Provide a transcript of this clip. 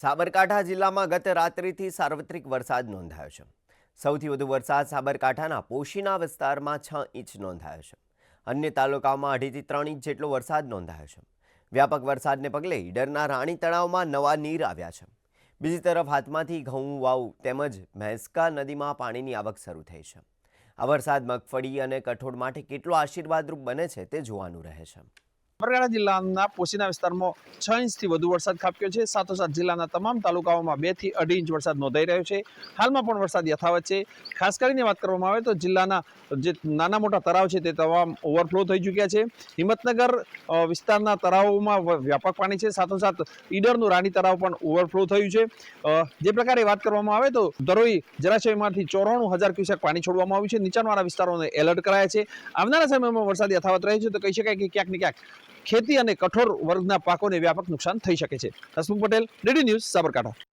સાબરકાંઠા જિલ્લામાં ગત રાત્રિથી સાર્વત્રિક વરસાદ નોંધાયો છે। સૌથી વધુ વરસાદ સાબરકાંઠાના પોશીના વિસ્તારમાં 6 ઇંચ નોંધાયો છે। અન્ય તાલુકાઓમાં 2.5 થી 3 ઇંચ જેટલો વરસાદ નોંધાયો છે। વ્યાપક વરસાદને પગલે ઈડરના રાણી તળાવમાં નવા નીર આવ્યા છે। બીજી તરફ હાથમાંથી ઘઉં વાવ તેમજ મહેસકા નદીમાં પાણીની આવક શરૂ થઈ છે। આ વરસાદ મગફળી અને કઠોળ માટે કેટલો આશીર્વાદરૂપ બને છે તે જોવાનું રહે છે। સાબરકાંઠા જિલ્લાના પોશીના વિસ્તારમાં 6 ઇંચથી વધુ વરસાદ ખાબક્યો છે। સાથોસાથ જિલ્લાના તમામ તાલુકાઓમાં 2 થી 2.5 ઇંચ વરસાદ નોંધાઈ રહ્યો છે। હાલમાં પણ વરસાદ યથાવત છે। ખાસ કરીને વાત કરવામાં આવે તો જિલ્લાના જે નાના મોટા તળાવ છે તે તમામ ઓવરફ્લો થઈ ચૂક્યા છે। હિંમતનગર વિસ્તારના તળાવોમાં વ્યાપક પાણી છે। સાથોસાથ ઈડરનું રાણી તળાવ પણ ઓવરફ્લો થયું છે। જે પ્રકારે વાત કરવામાં આવે તો ધરોઈ જળાશયમાંથી 94,000 ક્યુસેક પાણી છોડવામાં આવ્યું છે। નીચાણવાળા વિસ્તારોને એલર્ટ કરાયા છે। આવનારા સમયમાં વરસાદ યથાવત રહે છે તો કહી શકાય કે ક્યાંક ને ક્યાંક ખેતી અને કઠોળ વર્ગના પાકોને વ્યાપક નુકસાન થઈ શકે છે। Hasmukh Patel, DD news, Sabarkantha.